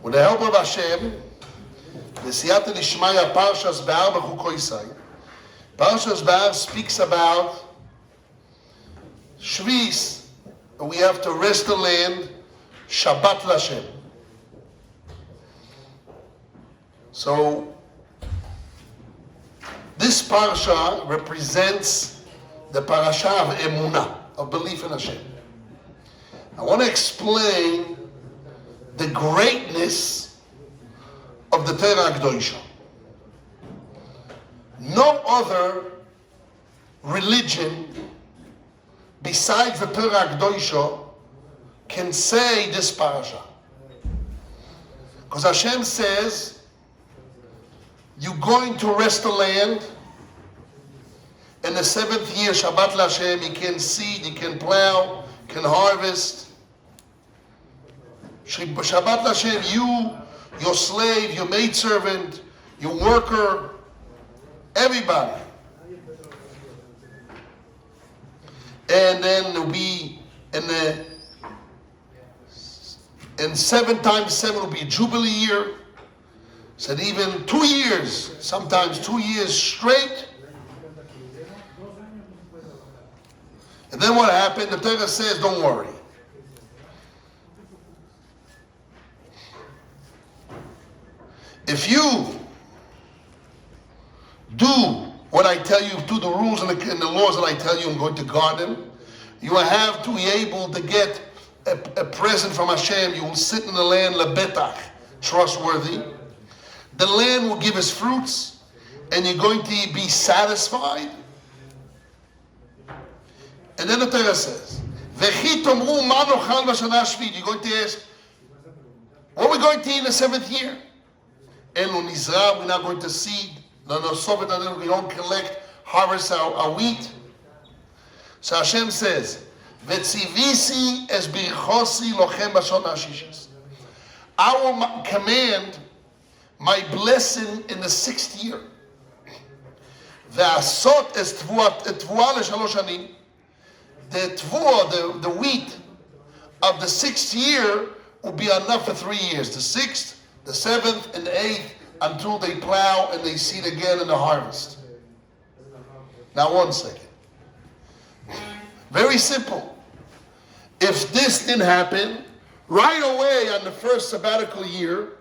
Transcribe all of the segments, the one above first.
With the help of Hashem, the Siyata Lishmaya Parshas Be'ar B'chukoisai. Parshas Be'ar speaks about Shvis, we have to rest the land, Shabbat Lashem. So, this parsha represents the parasha of Emunah, of belief in Hashem. I want to explain the greatness of the Torah Kedosha. No other religion besides the Torah Kedosha can say this parasha. Because Hashem says, you're going to rest the land. In the 7th year, Shabbat Lashem, you can seed, you can plow, you can harvest. Shabbat Lashem, you, your slave, your maidservant, your worker, everybody. And then there'll be, in 7 times 7 will be a Jubilee year. Said even 2 years, sometimes 2 years straight. And then what happened? The Torah says, don't worry. If you do what I tell you, do the rules and the laws that I tell you, I'm going to guard them, you will have to be able to get a present from Hashem. You will sit in the land, lebetach, trustworthy. The land will give us fruits, and you're going to be satisfied. And then the Torah says, V'chi tomru ma nochal b'shana shvit. You're going to ask, what are we going to eat in the 7th year? Elu nizra, we're not going to seed. We don't collect, harvest our wheat. So Hashem says, V'tzivisi es birchosi lochem b'shana shishis. I will command my blessing in the 6th year. Ve'asot es tvuah l'shalosh shanim. The tvuah, the wheat of the 6th year will be enough for 3 years. The 6th, the 7th, and the 8th, until they plow and they seed again in the harvest. Now 1 second. Very simple. If this didn't happen, right away on the first sabbatical year,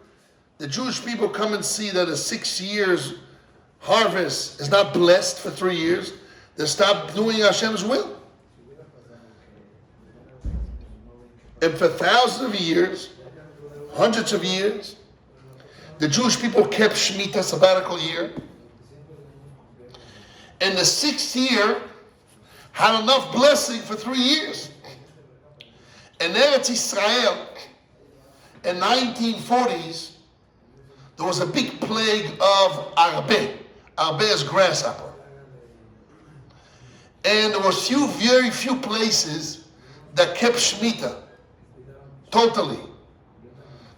the Jewish people come and see that a 6 years harvest is not blessed for 3 years. They stop doing Hashem's will. And for thousands of years, hundreds of years, the Jewish people kept Shmitah, sabbatical year. And the 6th year had enough blessing for 3 years. In Eretz Israel, in 1940s, there was a big plague of arbe. Arbe is grasshopper. And there was very few places that kept Shmitah. Totally.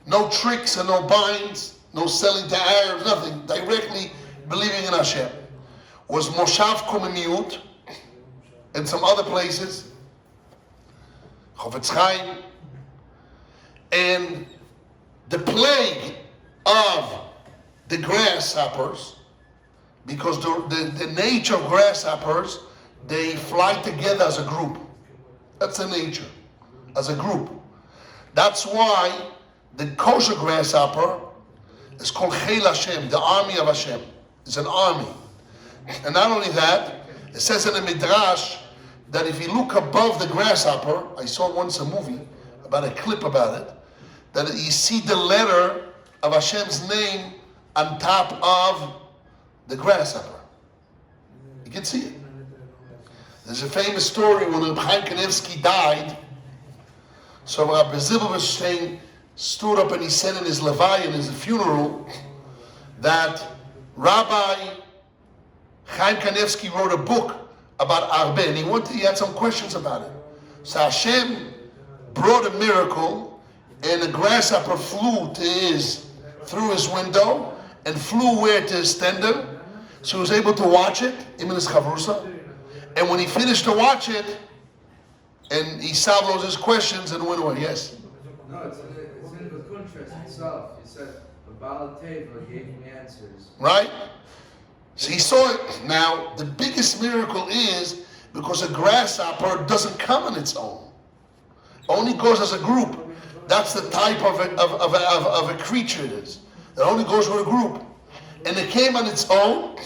No tricks and no binds, no selling to Arabs, nothing. Directly believing in Hashem. Was Moshav Komemiut and some other places. Chofetz Chaim. And the plague of the grasshoppers, because the nature of grasshoppers, they fly together as a group. That's the nature, as a group. That's why the kosher grasshopper is called Chel Hashem, the army of Hashem. It's an army. And not only that, it says in the Midrash that if you look above the grasshopper, I saw once a movie about a clip about it, that you see the letter of Hashem's name on top of the grasshopper. You can see it. There's a famous story when Reb Chaim Kanievsky died. So Rabbi Zilberstein stood up and he said in his Levaya, in his funeral, that Rabbi Chaim Kanievsky wrote a book about Arbe, and he had some questions about it. So Hashem brought a miracle, and a grasshopper flew through his window, and flew where to his tender, so he was able to watch it, him and his chavrusa. And when he finished to watch it, and he solved all his questions and went away. Yes? No, it's in the contrast itself. He said, the Baal Teva gave me answers. Right? So he saw it. Now, the biggest miracle is because a grasshopper doesn't come on its own. Only goes as a group. That's the type of a creature it is. It only goes with a group. And it came on its own,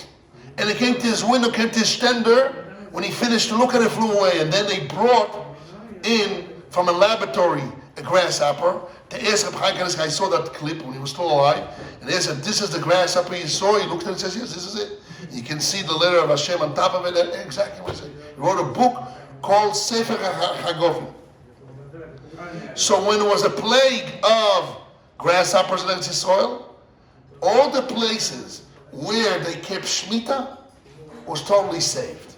and it came to his window, came to his stender. When he finished to look at it, flew away. And then they brought in from a laboratory a grasshopper to ask Reb Chaim Kanievsky. I saw that clip when he was still alive. And they said, this is the grasshopper you saw. He looked at it and says, yes, this is it. You can see the letter of HaShem on top of it. And exactly what it said. He wrote a book called Sefer HaGovim. So when there was a plague of grasshoppers in Eretz Yisrael, all the places where they kept Shmitah was totally saved.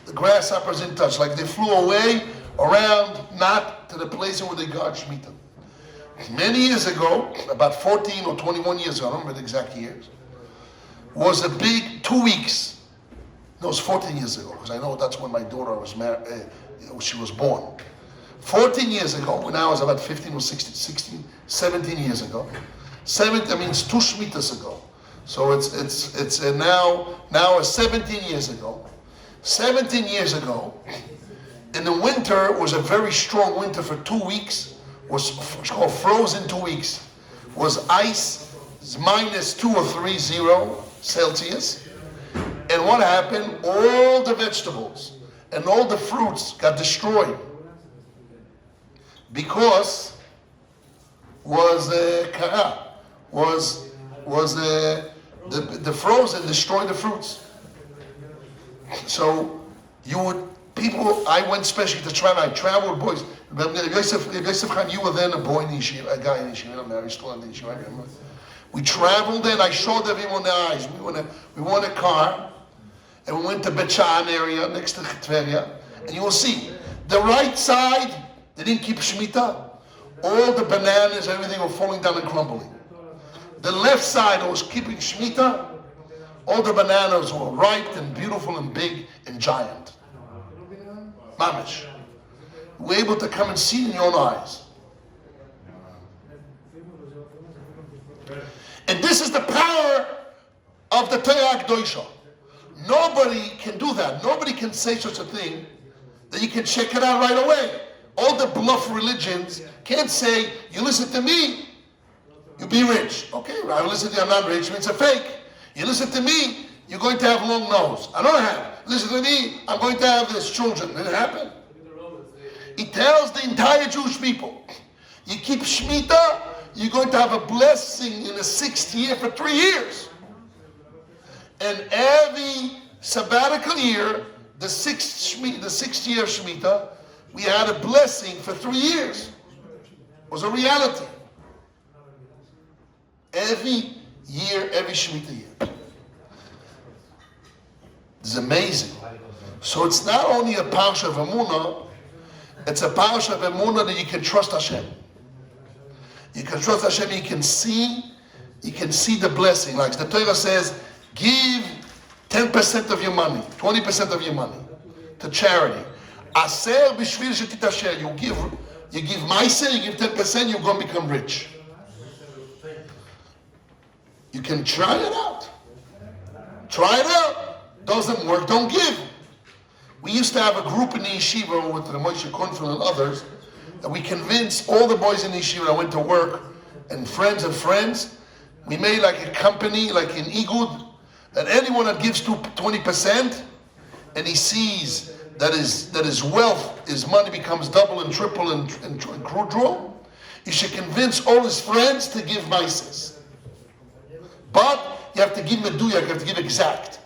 The grasshoppers in touch, like they flew away around, not to the place where they got Shmitah. Many years ago, about 14 or 21 years ago, I don't remember the exact years, was a big 2 weeks. No, it was 14 years ago, because I know that's when my daughter was married, she was born. 14 years ago, when I was about 15 or 16, 17 years ago. 17 means 2 Shmitas ago. So it's now 17 years ago. 17 years ago, in the winter, was a very strong winter for 2 weeks. Was called frozen 2 weeks. Was ice, -2 or 3 0 Celsius. And what happened? All the vegetables and all the fruits got destroyed. Because was kara, was the frozen destroyed the fruits. So I went especially to travel. I traveled with boys. Yosef Chaim, you were then a boy in yeshiva, a guy in yeshiva. I'm now still in the yeshiva. I remember. We traveled and I showed everyone the eyes. We won a car and we went to Bet Shan area next to Tveria, and you will see the right side. They didn't keep Shmitah. All the bananas, everything were falling down and crumbling. The left side was keeping Shmitah. All the bananas were ripe and beautiful and big and giant. Mamish. You were able to come and see in your own eyes. And this is the power of the Torah Kedosha. Nobody can do that. Nobody can say such a thing that you can check it out right away. All the bluff religions can't say, you listen to me, you'll be rich. Okay, I listen to you, I'm not rich, it's a fake. You listen to me, you're going to have long nose. I don't have. Listen to me, I'm going to have this children. Did it happen? He tells the entire Jewish people, you keep Shmitah, you're going to have a blessing in the 6th year for 3 years. And every sabbatical year, the 6th year of Shmitah, we had a blessing for 3 years. It was a reality. Every year, every Shmitah year. It's amazing. So it's not only a parsha of Emunah, it's a parsha of Emunah that you can trust Hashem. You can trust Hashem, you can see the blessing. Like the Torah says, give 10% of your money, 20% of your money to charity. Aser b'shvil shetitasher. You give ma'aser, you give 10%, you're going to become rich. You can try it out. Try it out. Doesn't work, don't give. We used to have a group in the yeshiva with the Moshe Konfel and others that we convinced all the boys in the yeshiva that went to work and friends. We made like a company, like in Igud, that anyone that gives 20% and he sees that his wealth, his money becomes double and triple and quadruple, he should convince all his friends to give maises. But you have to give meduyak, you have to give exact.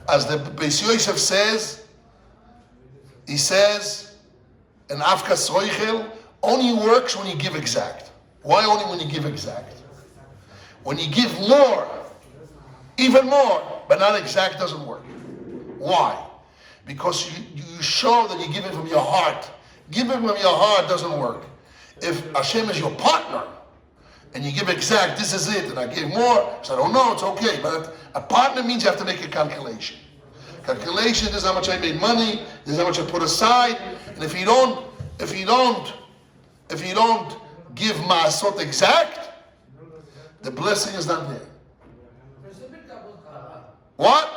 As the Beis Yosef says, he says, an afkas roichel only works when you give exact. Why only when you give exact? When you give more, even more, but not exact, doesn't work. Why? Because you show that you give it from your heart. Giving from your heart doesn't work. If Hashem is your partner, and you give exact, this is it, and I gave more, so I don't know, it's okay. But a partner means you have to make a calculation. Calculation is how much I made money, This is how much you put aside. And if you don't give ma'asot exact, the blessing is not there. What?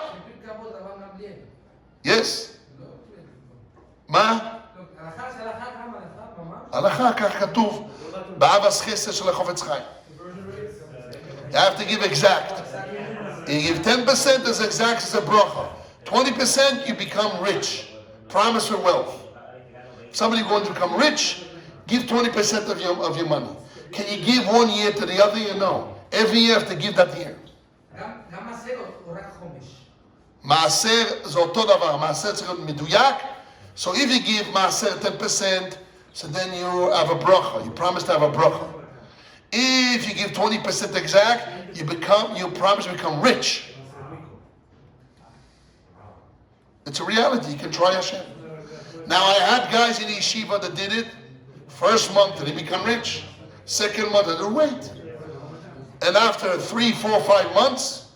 Yes. מה? הלכה, כך כתוב, באבס חסד של החפץ חיים. You have to give exact. You give 10% as exact as a bracha. 20% you become rich. Promise for wealth. If somebody wants to become rich, give 20% of your money. Can you give 1 year to the other year? No. Every year you have to give that year. מעשר זה אותו דבר. מעשר צריך להיות מדויק. So if you give מעשר 10%, so then you have a bracha. You promise to have a bracha. If you give 20% exact, you promise to become rich. It's a reality. You can try HaShem. Now I had guys in yeshiva that did it. First month they become rich. Second month they wait. And after 3, 4, 5 months,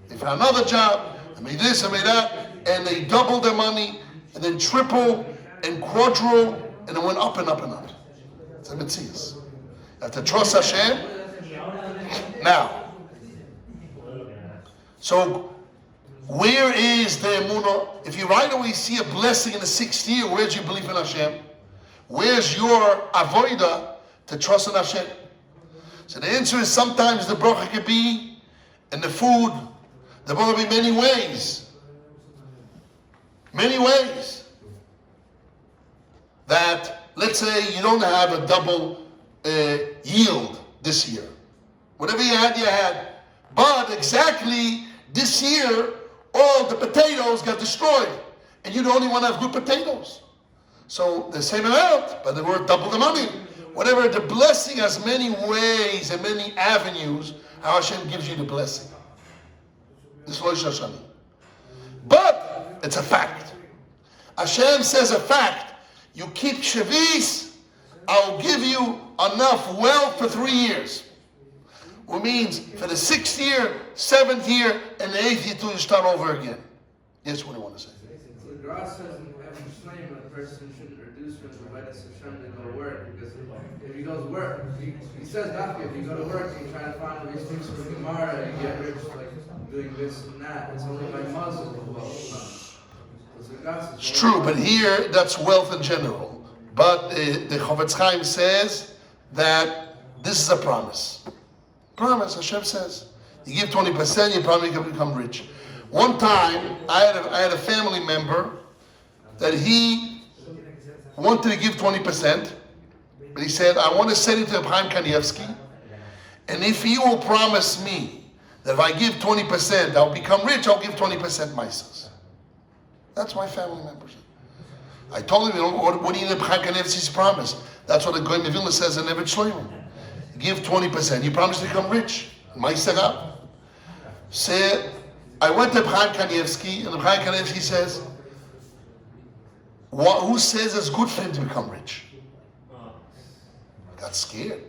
they found another job. They made this, they made that, and they doubled their money, and then triple and quadruple, and it went up and up and up. It's a mitzvos. You have to trust HaShem. Now, so where is the emunah? If you right away see a blessing in the 6th year, where's your belief in HaShem? Where's your avodah to trust in HaShem? So the answer is sometimes the bracha could be in the food. There will be many ways. Many ways. That, let's say you don't have a double yield this year. Whatever you had. But exactly this year, all the potatoes got destroyed. And you're the only one that have good potatoes. So the same amount, but they were double the money. Whatever, the blessing has many ways and many avenues how Hashem gives you the blessing. This is Rosh Yeshiva. But it's a fact. Hashem says a fact. You keep Shavis, I'll give you enough wealth for 3 years. Which means for the 6th year, 7th year, and the 8th year till you start over again. Yes, what do you want to say? So the Rosh says in Shlit, a person shouldn't reduce from the way HaShem to go to work, because if he goes to work, he says that if you go to work and you try to find all these things for Gemara, you get rich like doing this and that. It's only by muscle the wealth comes. It's true, but here that's wealth in general. But the Chofetz Chaim says that this is a promise. Promise, Hashem says. You give 20%, you probably can become rich. One time, I had a family member that he wanted to give 20%, but he said, I want to send it to Abraham Kanievsky, and if you will promise me that if I give 20%, I'll become rich, I'll give 20% myself. That's my family member. I told him, what do you need Abraham Kanievsky's promise? That's what the Goy Mevilna says in Eved Shlomo. Give 20%, you promise to become rich. Myself. Say, I went to Abraham Kanievsky, and Abraham Kanievsky says, who says it's good for him to become rich? I got scared.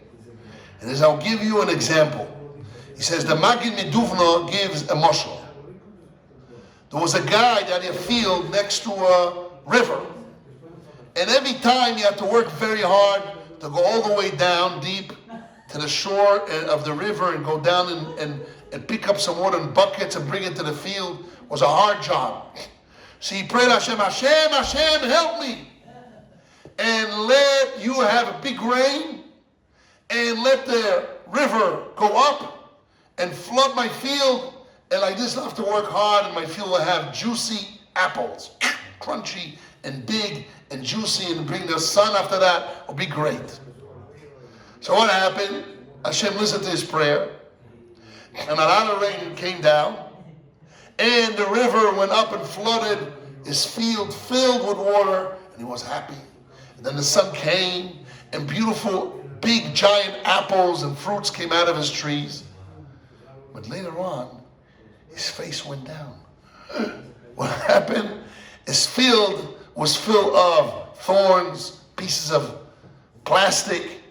And he says, I'll give you an example. He says, the Maggid Meduvna gives a mashal. There was a guy that had a field next to a river. And every time he had to work very hard to go all the way down deep to the shore of the river and go down and pick up some water in buckets and bring it to the field. It was a hard job. So he prayed, Hashem, help me. And let you have a big rain and let the river go up and flood my field. And like this, I'll have to work hard and my field will have juicy apples. Crunchy and big and juicy, and bring the sun after that. It'll be great. So what happened? Hashem listened to his prayer, and a lot of rain came down, and the river went up and flooded his field, filled with water, and he was happy. And then the sun came, and beautiful, big, giant apples and fruits came out of his trees. But later on, his face went down. What happened? His field was full of thorns, pieces of plastic,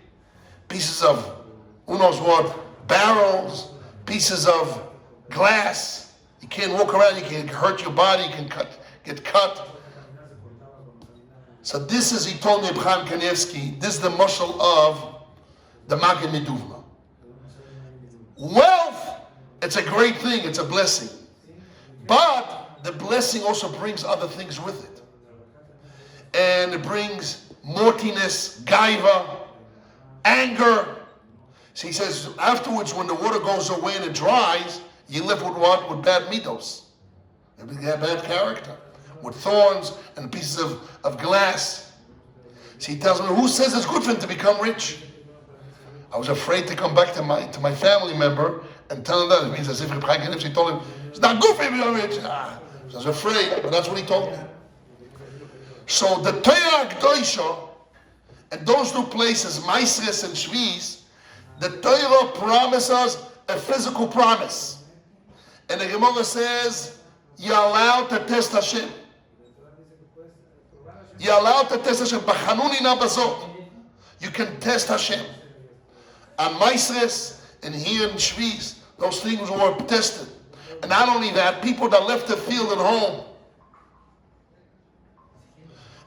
pieces of who knows what, barrels, pieces of glass. You can't walk around, you can hurt your body, you can get cut. So this is, he told me, Abraham Kanevsky, this is the mashal of the Magen Meduvna. Wealth, it's a great thing, it's a blessing. But the blessing also brings other things with it. And it brings mortiness, gaiva, anger. So he says, afterwards, when the water goes away and it dries, you live with what? With bad mitos. You have bad character. With thorns and pieces of glass. So he tells me, who says it's good for him to become rich? I was afraid to come back to my family member and tell him that. It means as if he told him, it's not good for him to become rich. I was afraid, but that's what he told me. So the Torah K'dosha, and those two places, Maisres and Shviz, the Torah promises a physical promise. And the Gemara says, you're allowed to test Hashem. You're allowed to test Hashem. B'chanuni na bazot. You can test Hashem. On Maisres and here in Shviz, those things were tested. And not only that, people that left the field at home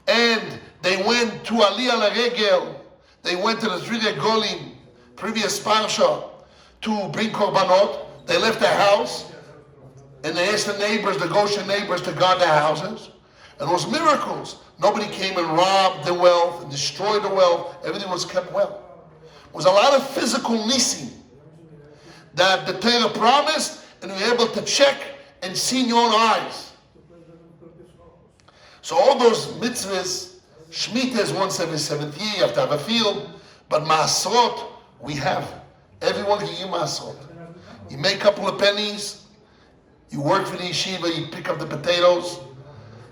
and they went to Aliyah Laregel, they went to the Three Golim, previous parsha, to bring korbanot. They left their house and they asked the neighbors, the Goshen neighbors, to guard their houses. And it was miracles. Nobody came and robbed the wealth and destroyed the wealth. Everything was kept well. It was a lot of physical nisim that the Torah promised, and we were able to check and see in your own eyes. So all those mitzvahs, Shmitah is once every 7th year, you have to have a field, but Maasrot, we have. Everyone can give Maasrot. You make a couple of pennies, you work for the yeshiva, you pick up the potatoes,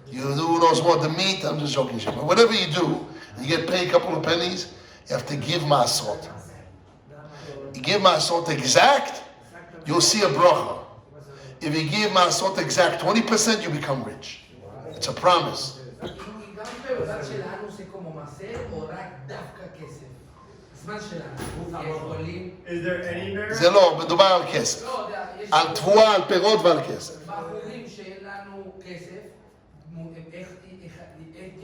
you do those more, the meat, I'm just joking, but whatever you do, you get paid a couple of pennies, you have to give Maasrot. You give Maasrot exact, you'll see a bracha. If you give Maasrot exact 20%, you become rich. It's a promise. Is there any merit? זה לא, מדובר על כסף. על תבואה, על פירות ועל כסף. בחורים שאין לנו כסף, איך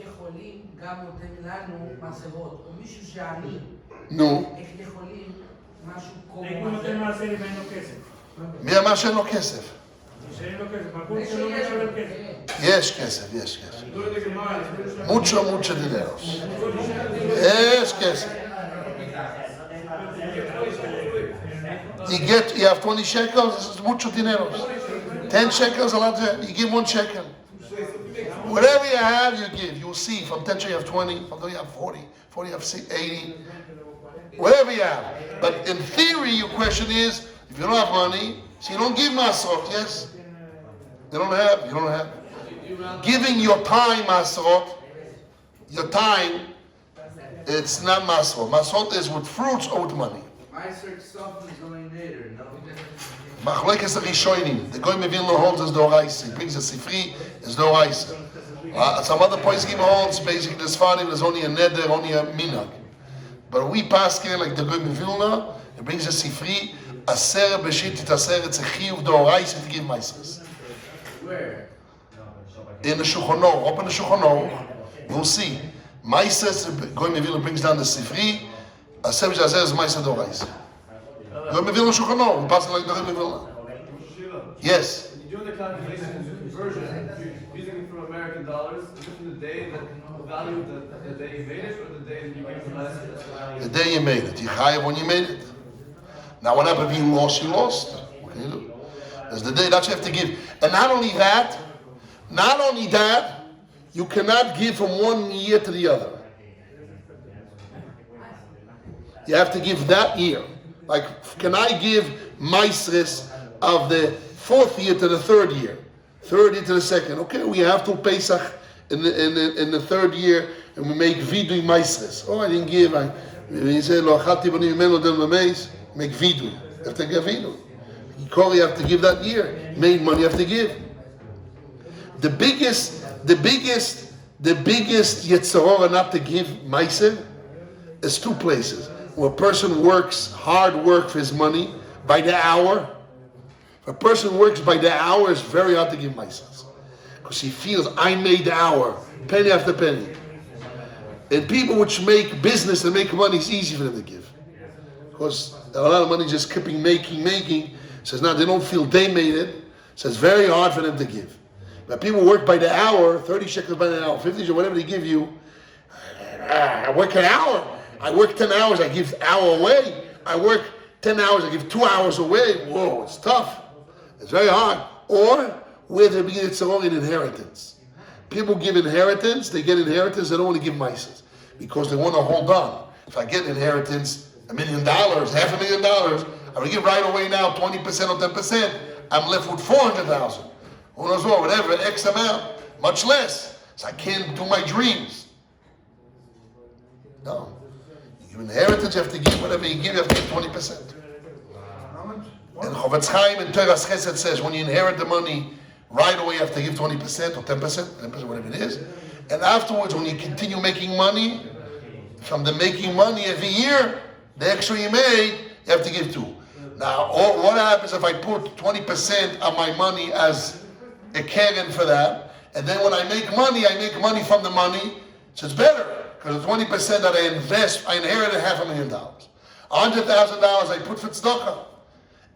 יכולים גם נותן לנו מסרות, או מישהו שעני, נו. איך יכולים משהו כמו איך הוא נותן מעשר אם אין לו כסף? מי אמר שאין לו כסף? שאין לו כסף, בחור שלא מקבל כסף. יש כסף, יש כסף. mucho dinero. יש כסף. You have 20 shekels, this is mucho dinero. 10 shekels, a lot, you give 1 shekel. Whatever you have, you give. You'll see, from 10 you have 20, from 20 you have 40, 40 you have 80. Whatever you have. But in theory, your question is, if you don't have money, so you don't give masrot, yes? You don't have. Giving your time, masrot, your time, it's not masrot. Masrot is with fruits or with money. Meiser stuff is going later, no? Machlekes Rishonim. The Goy Mevilna holds as Doraisa. He brings a Sifri as Doraisa. Some other poskim holds basically this Sfarim there's only a neder, only a minag. But we pass here like the Goy Mevilna. He brings a Sifri. Aser b'shit titaser. It's a chiyuv Doraisa to give Meisers. Where? In the Shulchan Aruch. Open the Shulchan Aruch. We'll see. Meisers. Goy Mevilna brings down the Sifri. Aser b'shit is Meiser Doraisa. Goy Mevilna Shulchan Aruch. We pass like the Goy Mevilna. Yes. When you're doing the calculation conversion, you're using it from American dollars, is it from the day that the value of the day you made it, or the day that you gave the last? The day you made it. You chayav when you made it. Now what happened if you lost? You lost. What can you do? There's the day that you have to give. And not only that, you cannot give from one year to the other. You have to give that year. Like, can I give Maisres of the 4th year to the 3rd year? 3rd year to the 2nd. Okay, we have to Pesach in the 3rd year, and we make Vidui Maisres. Oh, I didn't give. He said, Lo achati b'ni mimenu del memeis. Make Vidui. You have to give Vidui. You have to give that year. Made money, you have to give. The biggest Yetzirah not to give Maiser is 2 places. Where a person works hard work for his money by the hour. If a person works by the hour, it's very hard to give Maisers. Because he feels, I made the hour, penny after penny. And people which make business and make money, it's easy for them to give. Because a lot of money just keeping making. Says now they don't feel they made it. So it's very hard for them to give. But people work by the hour, 30 shekels by the hour, 50 or whatever they give you. I work an hour. I work 10 hours, I give an hour away. I work 10 hours, I give 2 hours away. Whoa, it's tough. It's very hard. Or where they begin it's all in inheritance. People give inheritance, they get inheritance, they don't want to give mices. Because they want to hold on. If I get inheritance, $1 million, $500,000, I will give right away now 20% or 10%. I'm left with 400,000. Who knows what, whatever, X amount, much less. So I can't do my dreams. No. You give inheritance, you have to give whatever you give, you have to give 20%. And Chovetz Chaim in Torah's Chesed says, when you inherit the money, right away you have to give 20% or 10%, whatever it is. And afterwards, when you continue making money, from the making money every year, the extra you made, you have to give 2. Now, what happens if I put 20% of my money as a keren for that, and then when I make money from the money, so it's better, because the 20% that I invest, I inherited $500,000. $100,000 I put for tzedakah.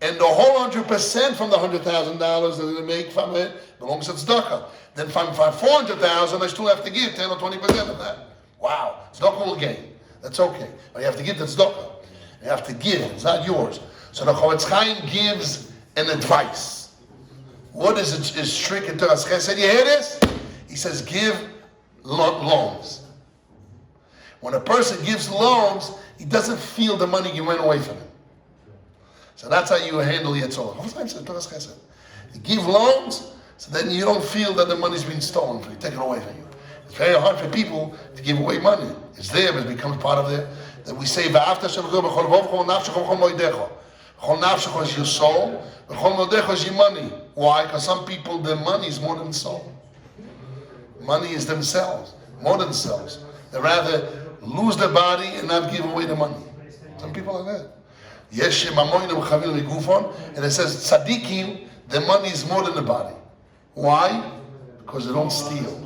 And the whole 100% from the $100,000 that I make from it belongs to tzedakah. Then from $400,000, I still have to give 10 or 20% of that. Wow, tzedakah will gain. That's okay. But you have to give the tzedakah. You have to give, it's not yours. So the Chovetz Chaim gives an advice. What is his trick in Torah's Chesed? You hear this? He says, give loans. When a person gives loans, he doesn't feel the money you went away from him. So that's how you handle Yitzchak. Chovetz Chaim said, Torah's Chesed. You give loans, so then you don't feel that the money's been stolen from you, taken away from you. It's very hard for people to give away money. It's there, but it becomes part of there. That we say, V'afta Hashem b'chol v'chol nafshecha v'chol moedecha. V'chol nafshecha is your soul, v'chol moedecha is your money. Why? Because some people, their money is more than the soul. Money is themselves, more than themselves. They rather lose their body and not give away the money. Some people are that. Yesh mamonim chavim legufon, and it says tzaddikim, the money is more than the body. Why? Because they don't steal.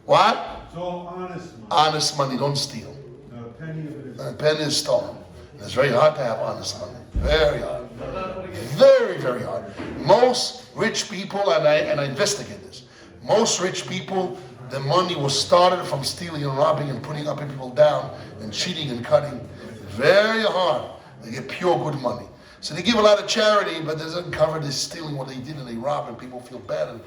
What? So honest money. Honest money, don't steal. A penny is stolen. It's very hard to have honest money. Very hard. Very, very hard. Most rich people, and I investigate this, most rich people, the money was started from stealing and robbing and putting up people down and cheating and cutting. Very hard. They get pure good money. So they give a lot of charity, but it doesn't cover the stealing what they did and they rob and people feel bad and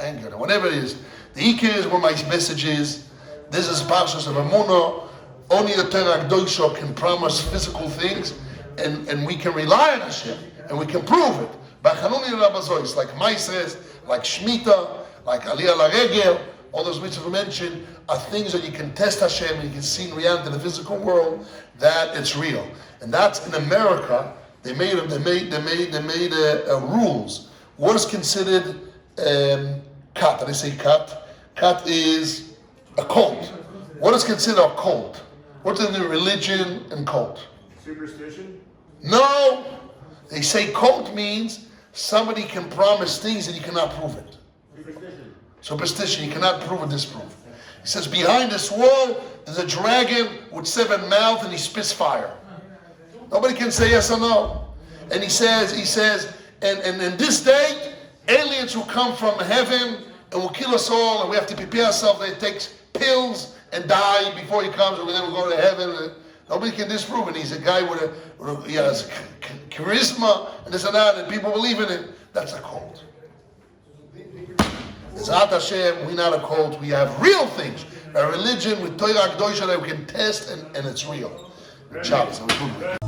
angered or whatever it is. The Ikar is what my message is. This is Parshas of Amunah. Only the Torah Kedosha can promise physical things, and we can rely on Hashem, and we can prove it. Like Maises, like Shmitah, like Aliyah Laregel, all those mitzvos mentioned are things that you can test Hashem and you can see in reality in the physical world that it's real. And that's in America. They made rules. What is considered kat? Did I say kat? Kat is a cult. What is considered a cult? What's in the religion and cult? Superstition? No. They say cult means somebody can promise things and you cannot prove it. Superstition. Superstition, you cannot prove or disprove. He says behind this wall there's a dragon with 7 mouths and he spits fire. Nobody can say yes or no. And he says, and this date, aliens will come from heaven and will kill us all, and we have to prepare ourselves. They take pills and die before he comes, and then we'll go to heaven. Nobody can disprove it. He's a guy he has charisma and this and that, and people believe in it. That's a cult. It's not Hashem, we're not a cult. We have real things. A religion with Torah Kedosha that we can test, and it's real. Shabbos, have a good week.